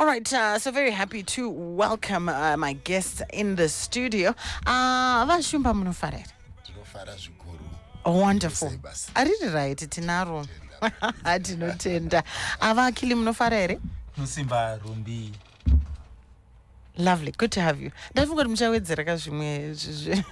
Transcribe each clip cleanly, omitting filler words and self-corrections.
All right, so very happy to welcome my guests in the studio. Shumba munofarere. Wonderful. I read it right, tinaro. I did not tend. Akili munofarere. Musimba rumbi. Lovely, good to have you. Ndafunga muchawedzera kazvimwe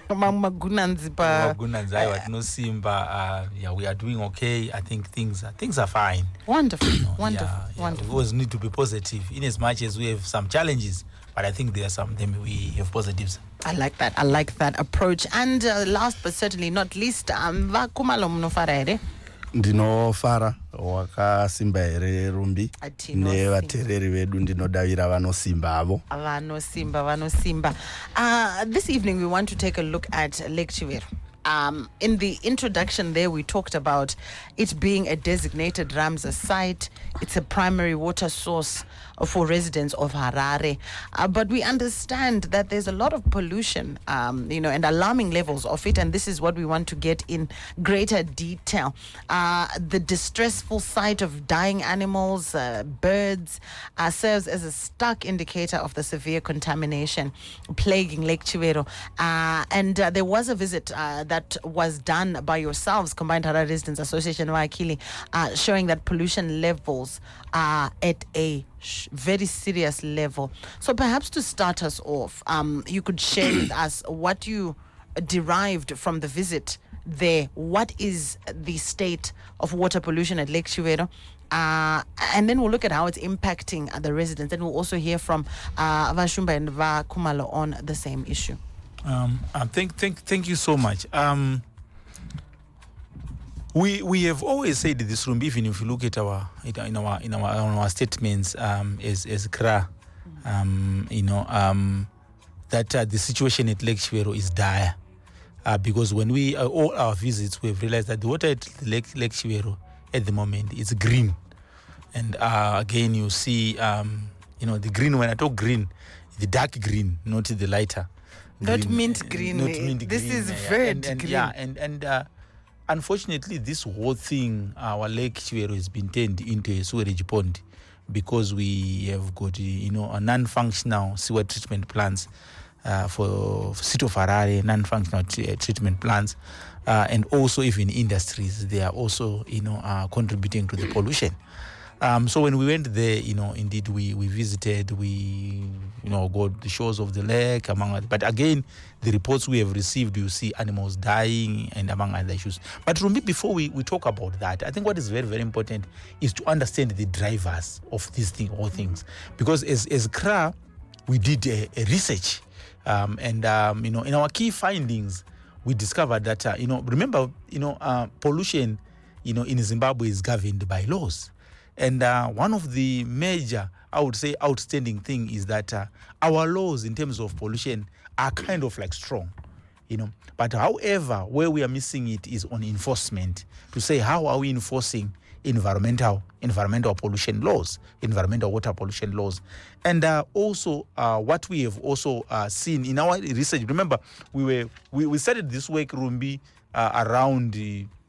magunanzi pa magunanzi aiwa tinosimba. Yeah, we are doing okay. I think things are fine. Wonderful. Wonderful. We always need to be positive in as much as we have some challenges, but I think there are some them we have positives. I like that approach. And last but certainly not least, Khumalo munofarere. Ndinofara wakasimba here rumbi nevatereri vedu ndinodavira vanosimba avo. Vanosimba. This evening we want to take a look at Lake Chivero. In the introduction there, we talked about it being a designated Ramsar site. It's a primary water source for residents of Harare. But we understand that there's a lot of pollution, and alarming levels of it. And this is what we want to get in greater detail. The distressful sight of dying animals, birds, serves as a stark indicator of the severe contamination plaguing Lake Chivero. And there was a visit that was done by yourselves, Combined Harare Residents Association, Akili, showing that pollution levels are at a very serious level. So perhaps to start us off, you could share with us what you derived from the visit there. What is the state of water pollution at Lake Chivero? And then we'll look at how it's impacting the residents. Then we'll also hear from Shumba and Khumalo on the same issue. Thank you so much. We have always said this room, even if you look at our statements as Chra, that the situation at Lake Chivero is dire. Because when we all our visits, we have realized that the water at Lake Chivero at the moment is green, and again you see the green. When I talk green, the dark green, not the lighter. Not mint green. This green, is very green. Yeah, and unfortunately, this whole thing, our Lake Chivero has been turned into a sewerage pond because we have got a non-functional sewer treatment plants for city of Harare, non-functional treatment plants, and also even industries. They are also contributing to the pollution. So when we went there, indeed we visited, we got the shores of the lake, among others. But again, the reports we have received, you see animals dying and among other issues. But Ruben, before we talk about that, I think what is very, very important is to understand the drivers of these all things. Because as Chra, we did a research, and in our key findings, we discovered that, remember, pollution, in Zimbabwe is governed by laws. And one of the major, I would say, outstanding thing is that our laws in terms of pollution are kind of like strong, But however, where we are missing it is on enforcement, to say how are we enforcing environmental pollution laws, environmental water pollution laws. And also what we have also seen in our research. Remember, we started this work, Rumbi, around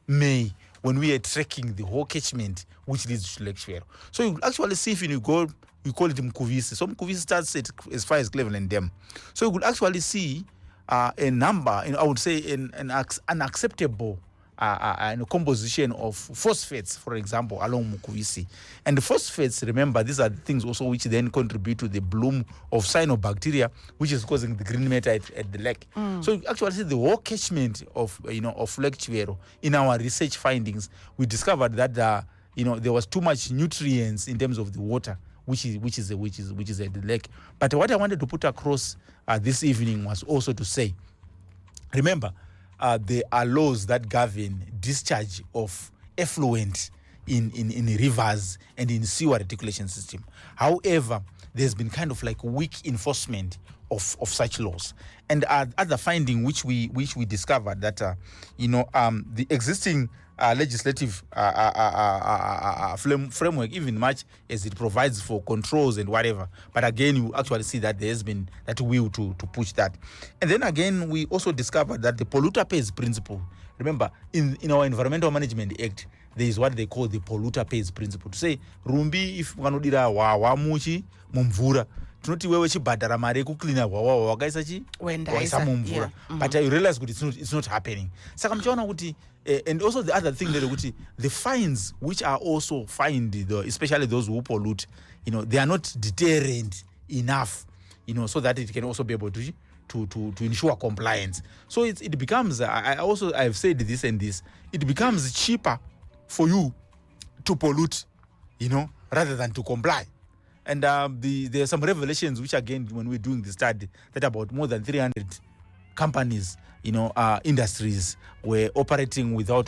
May, when we are tracking the whole catchment which leads to Lake Chivero. So you actually see, if you go, we call it Mkuvisi. So Mkuvisi starts at as far as Cleveland Dam. So you could actually see a number, I would say an acceptable composition of phosphates, for example, along Mkuvisi. And the phosphates, remember, these are the things also which then contribute to the bloom of cyanobacteria, which is causing the green matter at the lake. So you actually see the whole catchment of Lake Chivero. In our research findings, we discovered that there was too much nutrients in terms of the water, which is at the lake. But what I wanted to put across this evening was also to say, remember, there are laws that govern discharge of effluent in rivers and in sewer reticulation system. However, there's been kind of like weak enforcement of such laws. And other finding which we discovered that the existing legislative framework, even much as it provides for controls and whatever, but again you actually see that there's been that will to push that. And then again we also discovered that the polluter pays principle, remember, in our Environmental Management Act, there is what they call the polluter pays principle. To say, Rumbi, if wanodira wamuchi mumvura, tunoti wewe chibhadhara mari yekucleana hwawa wakaisa mumvura. But you realize that it's not happening. Saka mchaona kuti and also the other thing that the fines which are also fined, especially those who pollute, they are not deterrent enough, so that it can also be able to ensure compliance. So it becomes I've said this and this, it becomes cheaper for you to pollute, rather than to comply. And there are some revelations which, again, when we're doing the study, that about more than 300 companies, industries were operating without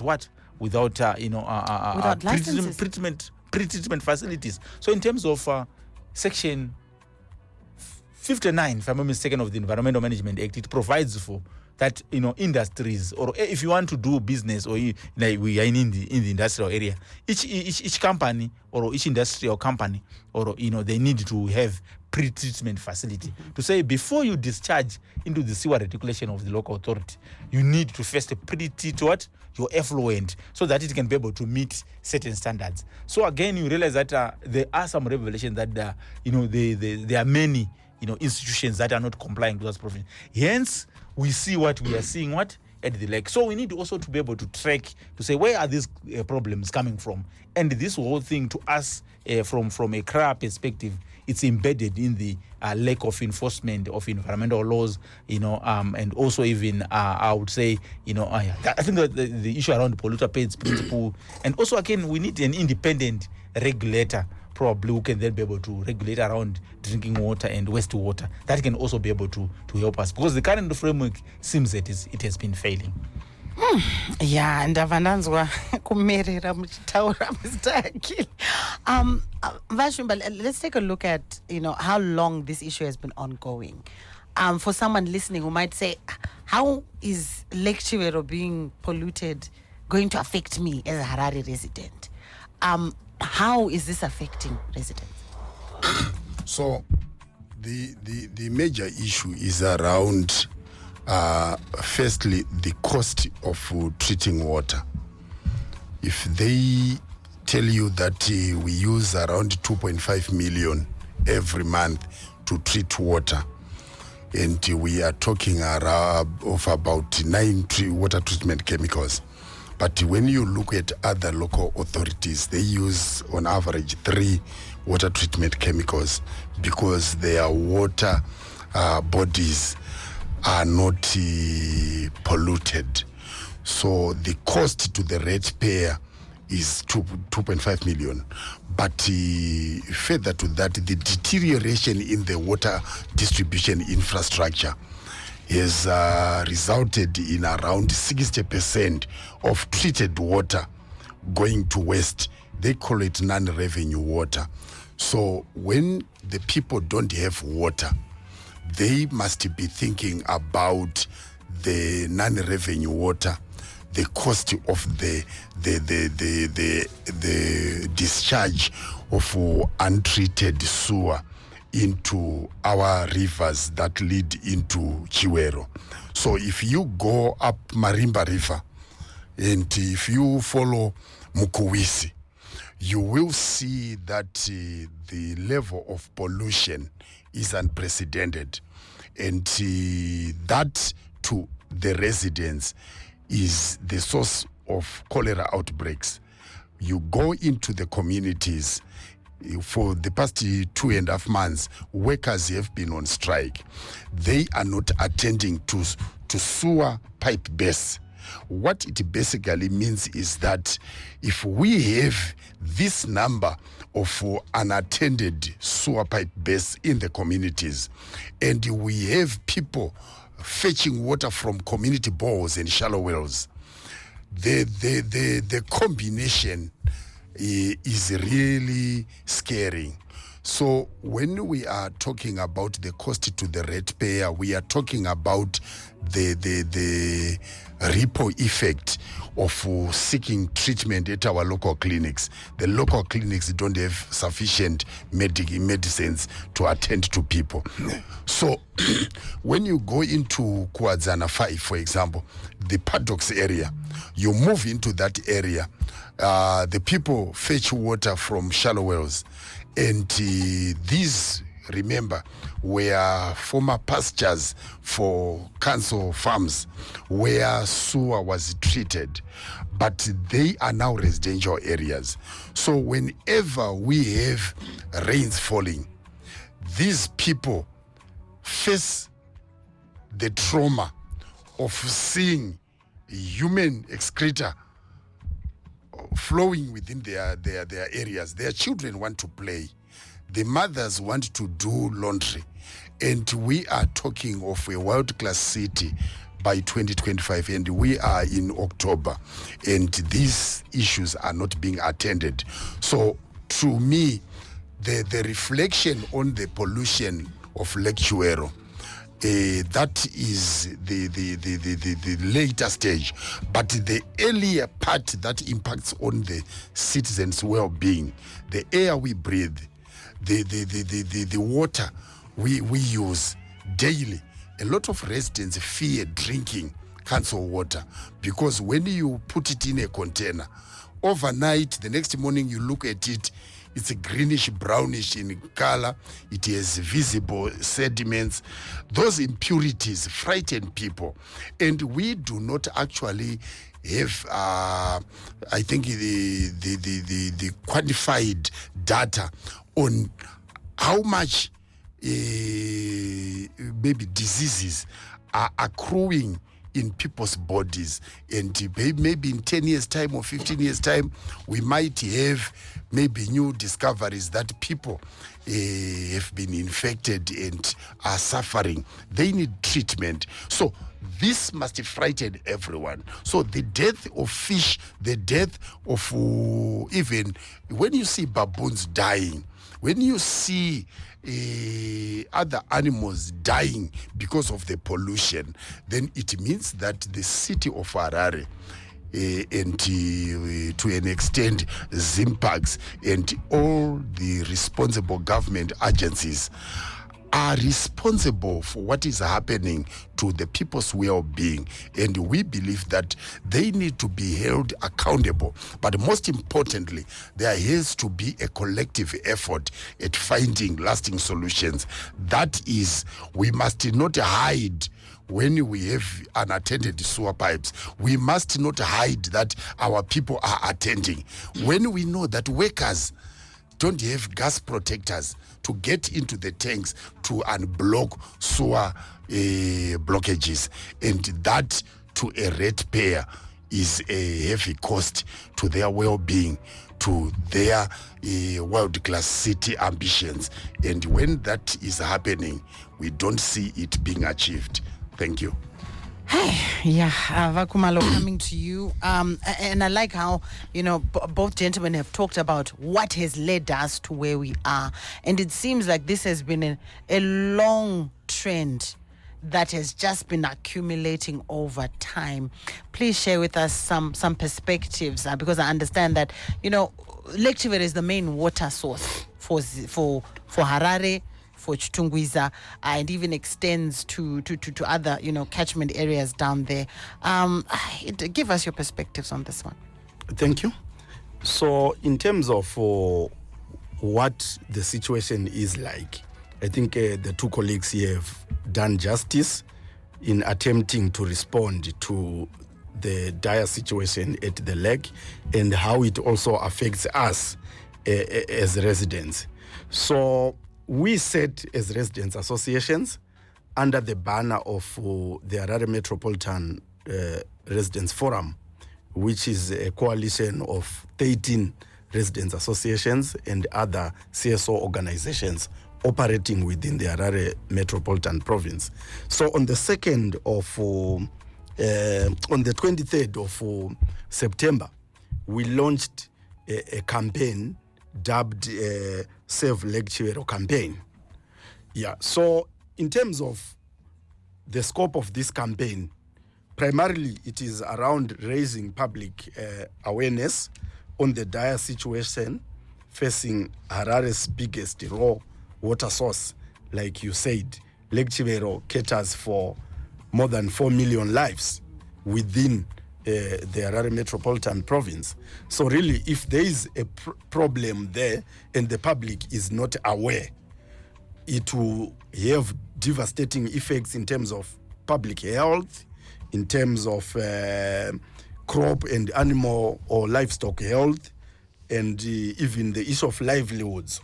pre-treatment facilities. So in terms of section 59, if I'm not mistaken, of the Environmental Management Act, it provides for that, industries, or if you want to do business, or we are in the industrial area, each company or each industrial company, or they need to have pre-treatment facility to say, before you discharge into the sewer reticulation of the local authority, you need to first pre-treat your effluent, so that it can be able to meet certain standards. So again, you realize that there are some revelations that there are many institutions that are not complying to those provisions. Hence, we see what we are seeing at the lake. So we need also to be able to track, to say, where are these problems coming from? And this whole thing, to us, from a Chra perspective, it's embedded in the lack of enforcement of environmental laws, and also even, I would say, I think that the issue around the polluter pays principle, and also, again, we need an independent regulator, probably, who can then be able to regulate around drinking water and wastewater. That can also be able to help us, because the current framework seems that it has been failing. Yeah, and Avananzwa kumerera muchitaura Mr. Akili. Shumba, let's take a look at how long this issue has been ongoing. For someone listening who might say, how is Lake Chivero being polluted going to affect me as a Harare resident? How is this affecting residents? So the major issue is around firstly the cost of treating water. If they tell you that we use around 2.5 million every month to treat water, and we are talking of about 9 water treatment chemicals, but when you look at other local authorities, they use on average 3 water treatment chemicals, because their water bodies are not polluted. So the cost to the ratepayer is 2.5 million. But further to that, the deterioration in the water distribution infrastructure has resulted in around 60% of treated water going to waste. They call it non-revenue water. So when the people don't have water, they must be thinking about the non-revenue water, the cost of the discharge of untreated sewer into our rivers that lead into Chivero. So if you go up Marimba River and if you follow Mukuwisi, you will see that the level of pollution is unprecedented, and that to the residents is the source of cholera outbreaks. You go into the communities. For the past 2.5 months, workers have been on strike. They are not attending to sewer pipe base. What it basically means is that if we have this number of unattended sewer pipe base in the communities, and we have people fetching water from community bores and shallow wells, the combination is really scary. So when we are talking about the cost to the ratepayer, we are talking about the ripple effect of seeking treatment at our local clinics. The local clinics don't have sufficient medicines to attend to people. So when you go into Kuadzana 5, for example, the paddocks area, you move into that area, the people fetch water from shallow wells, and these, remember, were former pastures for council farms where sewer was treated, but they are now residential areas. So whenever we have rains falling, these people face the trauma of seeing human excreta flowing within their areas. Their children want to play. The mothers want to do laundry. And we are talking of a world-class city by 2025, and we are in October, and these issues are not being attended. So to me, the reflection on the pollution of Lake Chivero, that is the later stage, but the earlier part that impacts on the citizens' well-being, the air we breathe, the water we use daily. A lot of residents fear drinking council water, because when you put it in a container overnight, the next morning you look at it, it's a greenish brownish in color. It has visible sediments. Those impurities frighten people, and we do not actually have I think the quantified data on how much maybe diseases are accruing in people's bodies. And maybe in 10 years time or 15 years time, we might have maybe new discoveries that people have been infected and are suffering. They need treatment. So this must frighten everyone. So the death of fish, the death of even when you see baboons dying, when you see other animals dying because of the pollution, then it means that the city of Harare and to an extent Zimpags and all the responsible government agencies are responsible for what is happening to the people's well-being, and we believe that they need to be held accountable. But most importantly, there has to be a collective effort at finding lasting solutions. That is, we must not hide when we have unattended sewer pipes. We must not hide that our people are attending. When we know that workers don't have gas protectors to get into the tanks to unblock sewer blockages, and that to a ratepayer is a heavy cost to their well-being, to their world-class city ambitions. And when that is happening, we don't see it being achieved. Thank you. Yeah, Khumalo, coming to you. And I like how, both gentlemen have talked about what has led us to where we are. And it seems like this has been a long trend that has just been accumulating over time. Please share with us some perspectives, because I understand that, Lake Chivero is the main water source for Harare, for Chitungwiza, and even extends to other, catchment areas down there. Give us your perspectives on this one. Thank you. So in terms of what the situation is like, I think the two colleagues here have done justice in attempting to respond to the dire situation at the lake and how it also affects us as residents. So we set as residents associations under the banner of the Harare Metropolitan Residents Forum, which is a coalition of 13 residents associations and other CSO organizations operating within the Harare Metropolitan Province. So on the 23rd of September, we launched a campaign dubbed Save Lake Chivero campaign. Yeah, so in terms of the scope of this campaign, primarily it is around raising public awareness on the dire situation facing Harare's biggest raw water source. Like you said, Lake Chivero caters for more than 4 million lives within the Harare Metropolitan Province. So really, if there is a problem there and the public is not aware, it will have devastating effects in terms of public health, in terms of crop and animal or livestock health, and even the issue of livelihoods.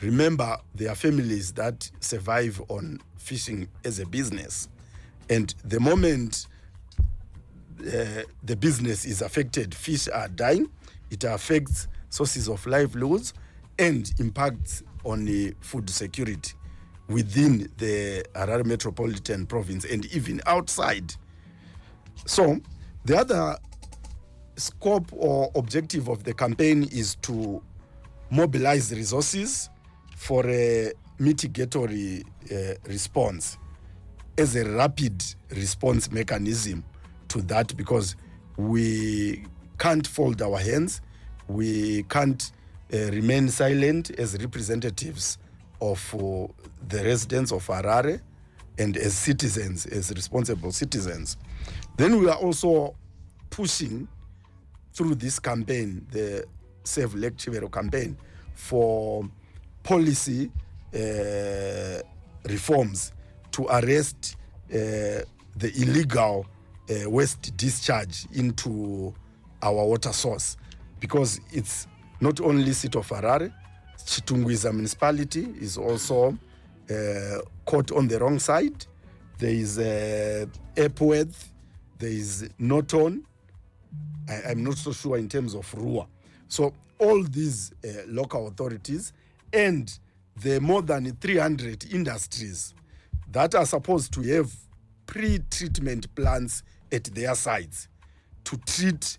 Remember, there are families that survive on fishing as a business. And the moment the business is affected, fish are dying, it affects sources of livelihoods and impacts on the food security within the Harare Metropolitan Province and even outside. So the other scope or objective of the campaign is to mobilize resources for a mitigatory response as a rapid response mechanism to that, because we can't fold our hands, we can't remain silent as representatives of the residents of Harare and as citizens, as responsible citizens. Then we are also pushing through this campaign, the Save Lake Chivero campaign, for policy reforms to arrest the illegal waste discharge into our water source, because it's not only seat of Harare, Chitungwiza municipality is also caught on the wrong side. There is Epworth, there is Norton. I'm not so sure in terms of Rua. So all these local authorities and the more than 300 industries that are supposed to have pre-treatment plants at their sites to treat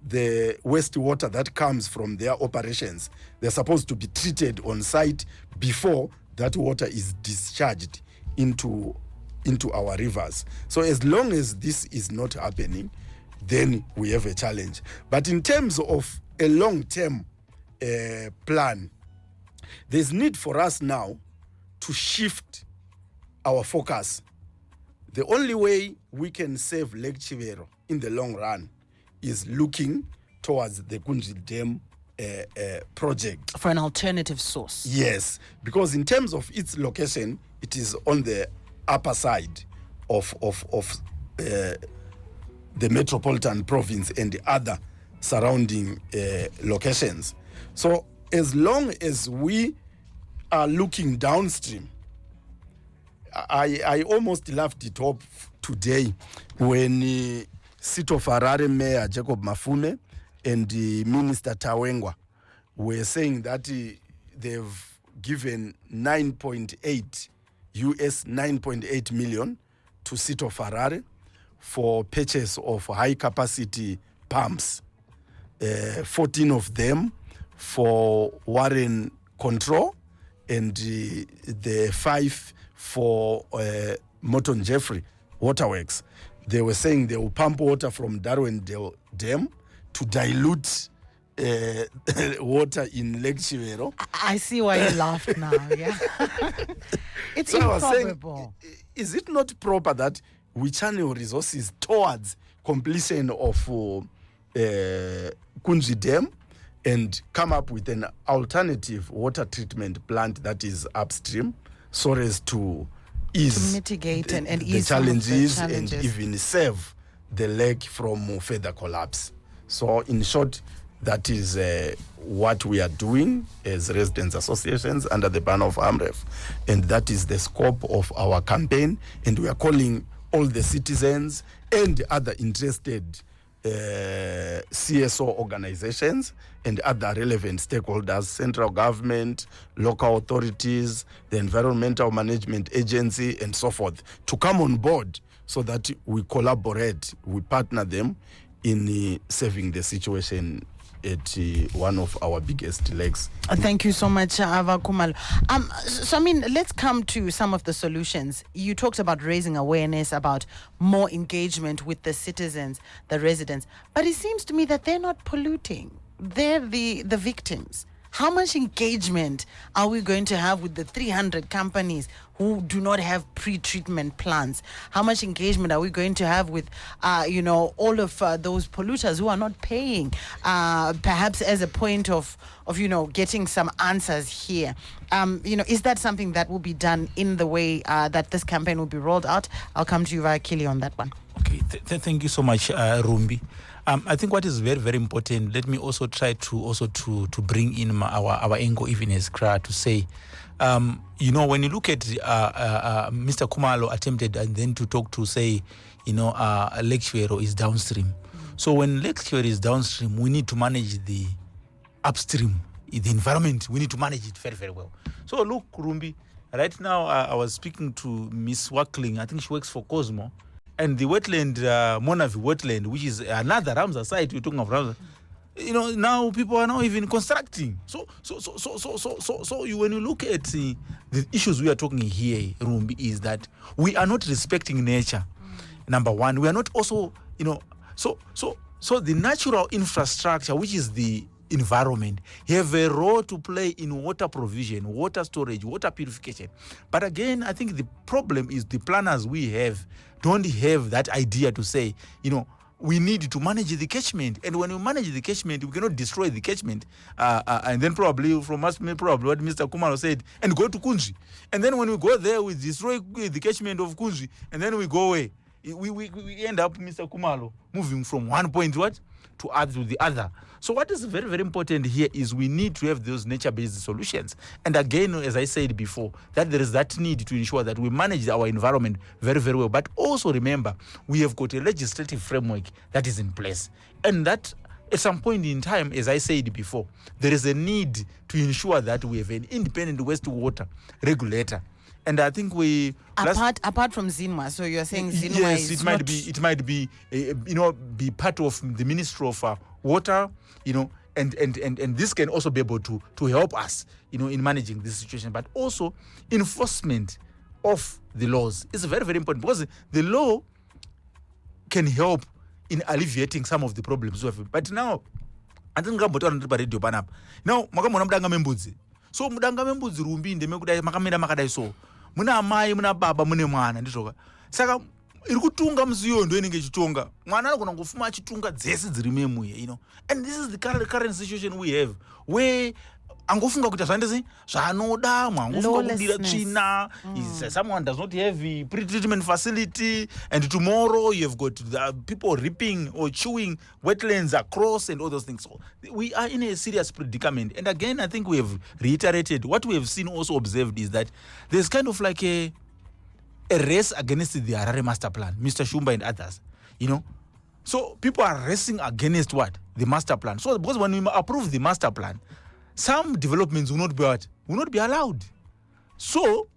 the wastewater that comes from their operations. They're supposed to be treated on site before that water is discharged into our rivers. So as long as this is not happening, then we have a challenge. But in terms of a long-term plan, there's need for us now to shift our focus. The only way we can save Lake Chivero in the long run is looking towards the Kunji Dam project. For an alternative source. Yes, because in terms of its location, it is on the upper side of the Metropolitan Province and the other surrounding locations. So as long as we are looking downstream, I almost laughed it up today when Seat of Harare Mayor Jacob Mafume and Minister Tawengwa were saying that they've given $9.8 million to Seat of Harare for purchase of high capacity pumps, 14 of them for Warren control, and the 5 for Morton Jeffrey Waterworks. They were saying they will pump water from Darwin Dam to dilute water in Lake Chivero. I see why you laughed now, yeah. It's so improbable. I was saying, is it not proper that we channel resources towards completion of Kunji Dam and come up with an alternative water treatment plant that is upstream, so as to ease, to mitigate and the ease challenges, and and even save the lake from further collapse. So in short, that is what we are doing as residents associations under the banner of AMREF, and that is the scope of our campaign. And we are calling all the citizens and other interested CSO organizations and other relevant stakeholders, central government, local authorities, the Environmental Management Agency, and so forth, to come on board so that we collaborate, we partner them in saving the situation at one of our biggest lakes. Thank you so much, Ava Khumalo. So, I mean, let's come to some of the solutions. You talked about raising awareness, about more engagement with the citizens, the residents. But it seems to me that they're not polluting. They're the victims. How much engagement are we going to have with the 300 companies who do not have pre-treatment plants? How much engagement are we going to have with, all of those polluters who are not paying, perhaps as a point of getting some answers here? Is that something that will be done in the way that this campaign will be rolled out? I'll come to you via Akili on that one. Okay, thank you so much, Rumbi. I think what is very, very important, let me also try to bring in our angle even as Chra to say, when you look at Mr. Khumalo attempted and then to talk to say, Lake Chivero is downstream. So when Lake Chivero is downstream, we need to manage the upstream, the environment. We need to manage it very, very well. So look, Rumbi, right now I was speaking to Miss Wackling. I think she works for Cosmo. And the wetland, Monavi wetland, which is another Ramsar site, we're talking of Ramsar. Now people are now even constructing. So when you look at the issues we are talking here, Rumbi, is that we are not respecting nature. Number one, we are not also, so the natural infrastructure, which is the environment, have a role to play in water provision, water storage, water purification. But again, I think the problem is the planners we have don't have that idea to say, we need to manage the catchment. And when we manage the catchment, we cannot destroy the catchment. And then probably what Mr. Khumalo said, and go to Kunji. And then when we go there, we destroy the catchment of Kunji, and then we go away. We end up, Mr. Khumalo, moving from one point to the other. So what is very, very important here is we need to have those nature-based solutions. And again, as I said before, that there is that need to ensure that we manage our environment very, very well. But also remember, we have got a legislative framework that is in place. And that at some point in time, as I said before, there is a need to ensure that we have an independent wastewater regulator. And I think we apart from Zinwa, so you're saying Zinwa yes, is it might be be part of the Ministry of Water, and this can also be able to help us, in managing this situation. But also enforcement of the laws is very, very important, because the law can help in alleviating some of the problems we have. But now, I think I'm going to radio ban up. Now, mudanga membudzi. So mudanga membudzi Rumbi ndemekuda makamera makadai so. Muna amai, muna baba, mune mwana ndizoka. Saka iri kutunga mziyondo inenge chitonga. Mwana anogona kufuma achitunga dzese dziri memuye, And this is the current situation we have, where angofunga kuti zvandezi zvanoda mwangofunga kudira tsvina, someone does not have a pre-treatment facility, and tomorrow you have got the people ripping or chewing wetlands across and all those things. So we are in a serious predicament. And again, I think we have reiterated what we have seen, also observed, is that there's kind of like a race against the Harare master plan, Mr. Shumba and others, So people are racing against what? The master plan. So because when we approve the master plan, some developments will not be allowed. So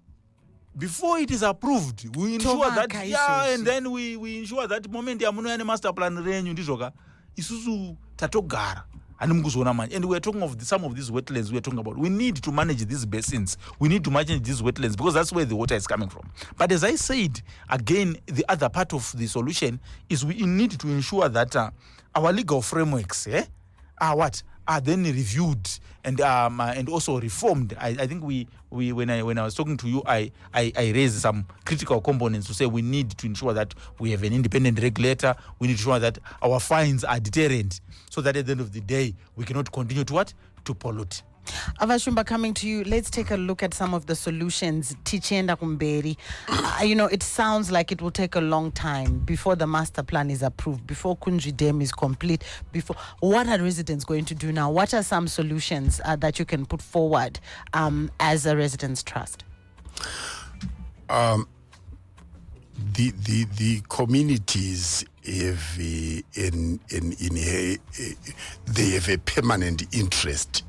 before it is approved, we ensure that and then we ensure that moment the master plan isusu tatogara. And we are talking of some of these wetlands we are talking about. We need to manage these basins. We need to manage these wetlands, because that's where the water is coming from. But as I said, again, the other part of the solution is we need to ensure that our legal frameworks are then reviewed and also reformed. I think when I was talking to you, I raised some critical components to say we need to ensure that we have an independent regulator. We need to ensure that our fines are deterrent, so that at the end of the day we cannot continue to pollute. Ava Shumba, coming to you, let's take a look at some of the solutions. Tichenda Kumberi, it sounds like it will take a long time before the master plan is approved, before Kunji Dam is complete. What are residents going to do now? What are some solutions that you can put forward as a residents' trust? The communities have they have a permanent interest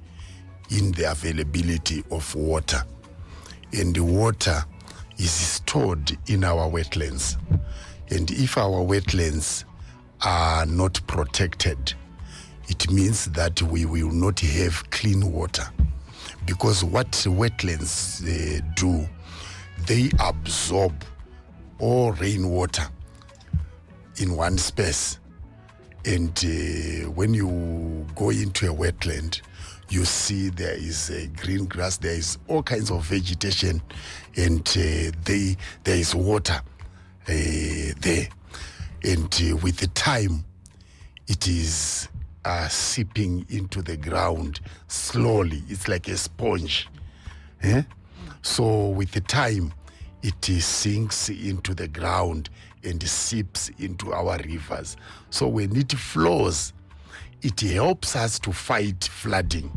in the availability of water, and the water is stored in our wetlands. And if our wetlands are not protected, it means that we will not have clean water. Because what wetlands do, they absorb all rainwater in one space. And when you go into a wetland, you see there is green grass, there is all kinds of vegetation, and there is water there. And with the time, it is seeping into the ground slowly. It's like a sponge. So with the time, it sinks into the ground and seeps into our rivers. So when it flows, it helps us to fight flooding.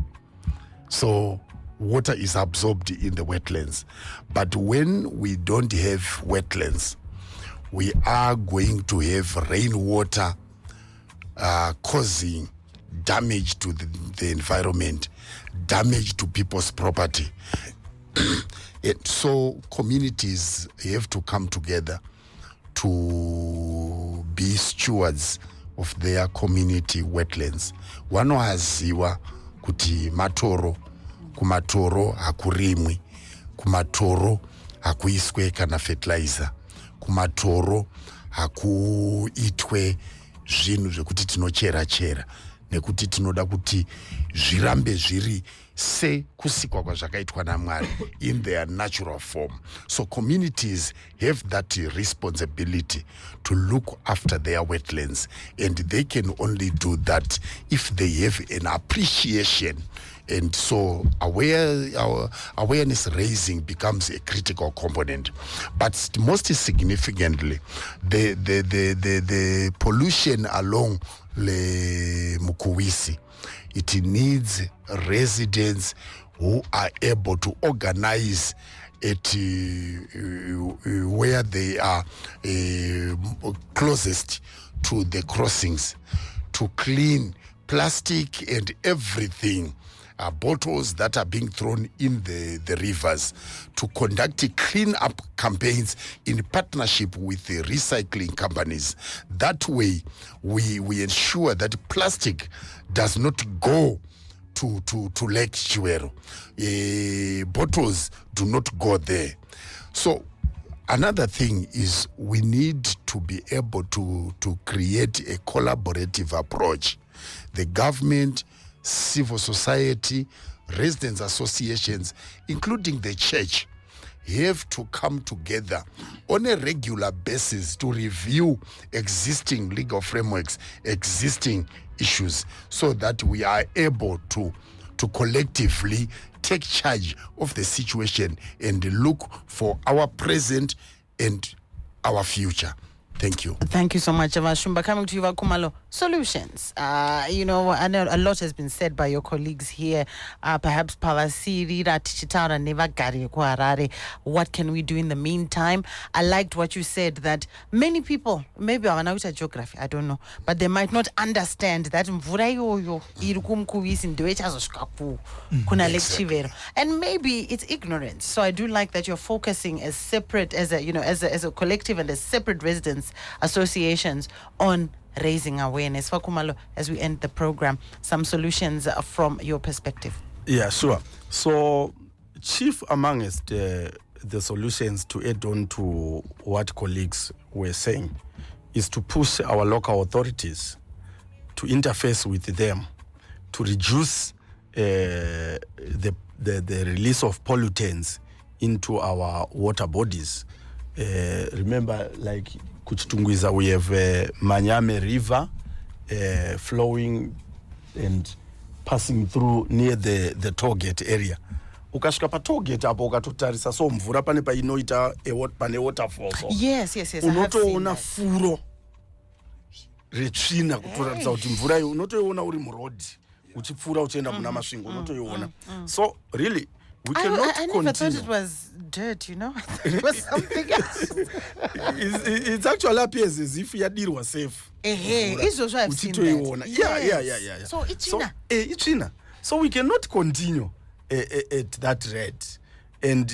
So water is absorbed in the wetlands. But when we don't have wetlands, we are going to have rainwater causing damage to the environment, damage to people's property. So communities have to come together to be stewards of their community wetlands. Wanohaziwa kuti matoro, kumatoro hakurimwi, kumatoro hakuiswe kana fertilizer, kumatoro hakuitwe zvinhu zvekuti tinochera nekuti tinoda kuti zvirambe zviri sekusikwa kwazvakaitwa naMwari in their natural form. So communities have that responsibility to look after their wetlands, and they can only do that if they have an appreciation. And so awareness raising becomes a critical component. But most significantly, the pollution along the Mukuwisi, it needs residents who are able to organize it where they are closest to the crossings, to clean plastic and everything, bottles that are being thrown in the rivers, to conduct clean-up campaigns in partnership with the recycling companies. That way, we ensure that plastic does not go to Lake Chivero. Bottles do not go there. So another thing is we need to be able to create a collaborative approach. The government, civil society, residents associations, including the church, have to come together on a regular basis to review existing legal frameworks, existing issues, so that we are able to collectively take charge of the situation and look for our present and our future. Thank you. Thank you so much, Shumba. Coming to you, Khumalo. Solutions. I know a lot has been said by your colleagues here. Perhaps Pavasiri, Tichitara, Nevagari, Harare. What can we do in the meantime? I liked what you said, that many people, maybe I'm not geography, I don't know, but they might not understand that kuna Lake Chivero. And maybe it's ignorance. So I do like that you're focusing as separate, as a collective and as separate residents associations on raising awareness. For Khumalo, as we end the program, some solutions from your perspective. Yeah, sure. So, chief amongst the solutions, to add on to what colleagues were saying, is to push our local authorities to interface with them to reduce the release of pollutants into our water bodies. Remember, like Chitungwiza, we have Manyame River flowing and passing through near the toll gate area. Ukashika pa toll gate apo ukatotarisa so mvura pane painoita pane waterfall. Yes. Unotoona furo retsvina kutoratidza kuti mvura iyo unotoiona uri muroad uchipfuura uchienda kuna masvingo unotoiona. So really we cannot I never thought it was dirt, It was something else. It's actually appears as if yadirwa safe. Izvozvo I've seen that. Yeah. So ichina. So we cannot continue at that rate. And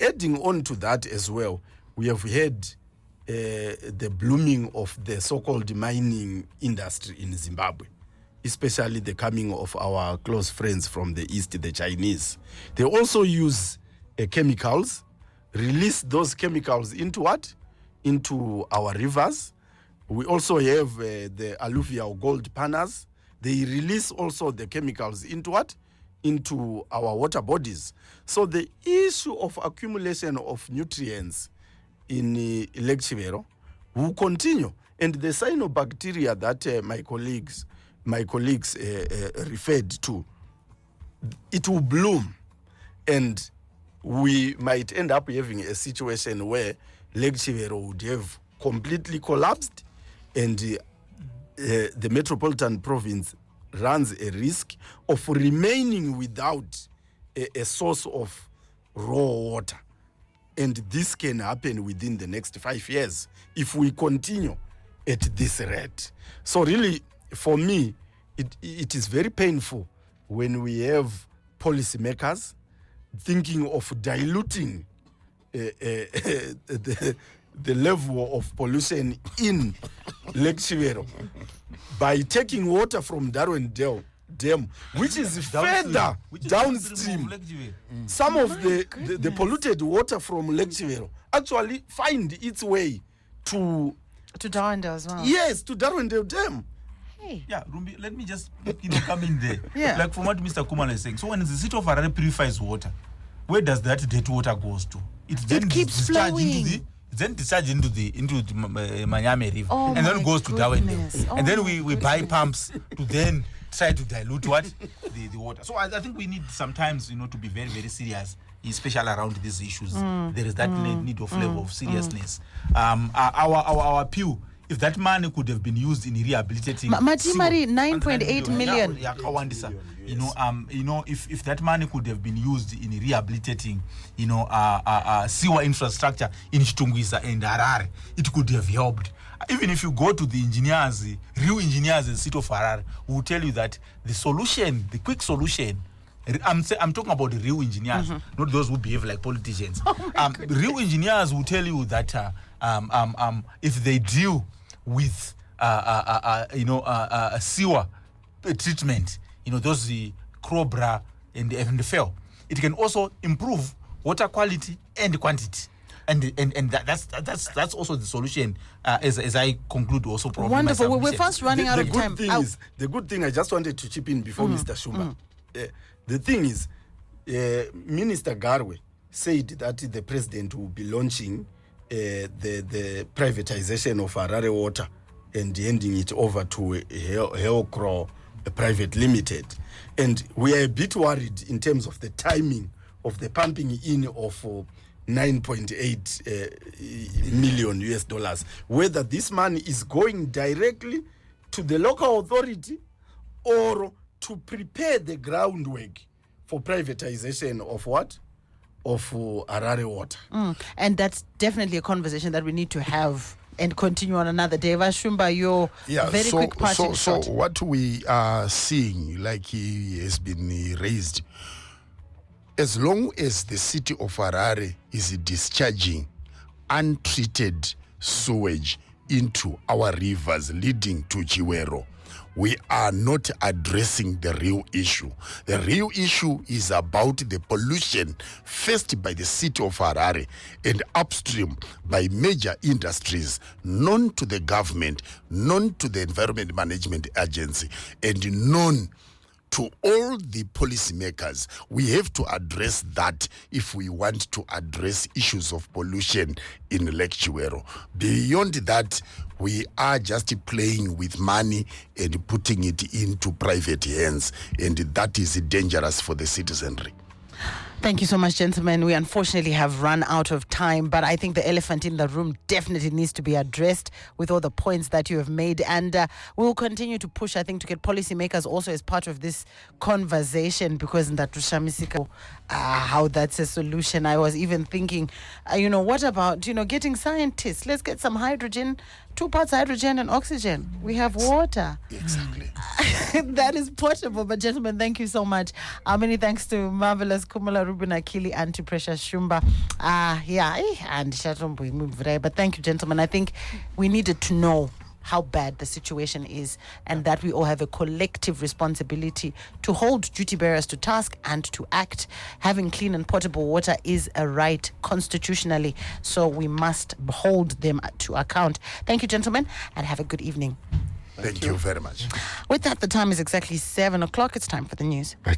adding on to that as well, we have had the blooming of the so-called mining industry in Zimbabwe. especially the coming of our close friends from the East, the Chinese. They also use chemicals, release those chemicals into what? Into our rivers. We also have the alluvial gold pannas. They release also the chemicals into what? Into our water bodies. So the issue of accumulation of nutrients in Lake Chivero will continue. And the cyanobacteria that my colleagues referred to, it will bloom. And we might end up having a situation where Lake Chivero would have completely collapsed, and the metropolitan province runs a risk of remaining without a source of raw water. And this can happen within the next 5 years if we continue at this rate. So really, for me, it is very painful when we have policymakers thinking of diluting the level of pollution in Lake Chivero by taking water from Darwin Dam, which is further downstream. Some of the polluted water from Lake Chivero actually find its way to Darwin as well. Yes, to Darwin Dam. Hey. Yeah, Rumbi, let me just come in there. Yeah. Like from what Mr. Khumalo is saying. So when the city of Harare purifies water, where does that dirty water goes to? It then keeps discharged flowing. discharged into the Manyame River, Oh and then my goes to Darwin Dam. goodness. And then we buy pumps to then try to dilute what the water. So I think we need sometimes to be very, very serious, especially around these issues. There is that need of level of seriousness. Our appeal, if that money could have been used in rehabilitating Matimari 9.8 million. If that money could have been used in rehabilitating sewer infrastructure in Chitungwiza and Harare, it could have helped. Even if you go to the engineers, real engineers in the city of Harare, who will tell you that the solution, the quick solution, I'm talking about the real engineers, not those who behave like politicians. Real engineers will tell you that if they deal with sewer treatment, those the Chra and the FEL, it can also improve water quality and quantity. And that's also the solution. As I conclude, also probably. Wonderful. We're fast running out of time. The good thing I just wanted to chip in before Mr. Shumba. The thing is, Minister Garwe said that the president will be launching the privatization of Harare Water and handing it over to Chra Private Limited. And we are a bit worried in terms of the timing of the pumping in of 9.8 million US dollars, whether this money is going directly to the local authority or to prepare the groundwork for privatization of what? Of Harare Water. And that's definitely a conversation that we need to have and continue on another day. Shumba, your very quick parting shot. So what we are seeing, like he has been raised, as long as the city of Harare is discharging untreated sewage into our rivers leading to Chivero, we are not addressing the real issue. The real issue is about the pollution faced by the city of Harare and upstream by major industries known to the government, known to the Environment Management Agency, and known to all the policymakers. We have to address that if we want to address issues of pollution in Lake Chivero. Beyond that, we are just playing with money and putting it into private hands, and that is dangerous for the citizenry. Thank you so much, gentlemen. We unfortunately have run out of time, but I think the elephant in the room definitely needs to be addressed with all the points that you have made. And we'll continue to push, I think, to get policymakers also as part of this conversation, because in that how that's a solution. I was even thinking, what about, getting scientists? Let's get some hydrogen, 2 parts hydrogen and oxygen. We have water. Exactly. That is portable. But gentlemen, thank you so much. Many thanks to marvelous Khumalo, Ruben, Akili, and to Prescious Shumba. And Shatombo. But thank you, gentlemen. I think we needed to know how bad the situation is, and that we all have a collective responsibility to hold duty bearers to task and to act. Having clean and potable water is a right constitutionally, so we must hold them to account. Thank you, gentlemen, and have a good evening. Thank you very much. With that, the time is exactly 7 o'clock. It's time for the news.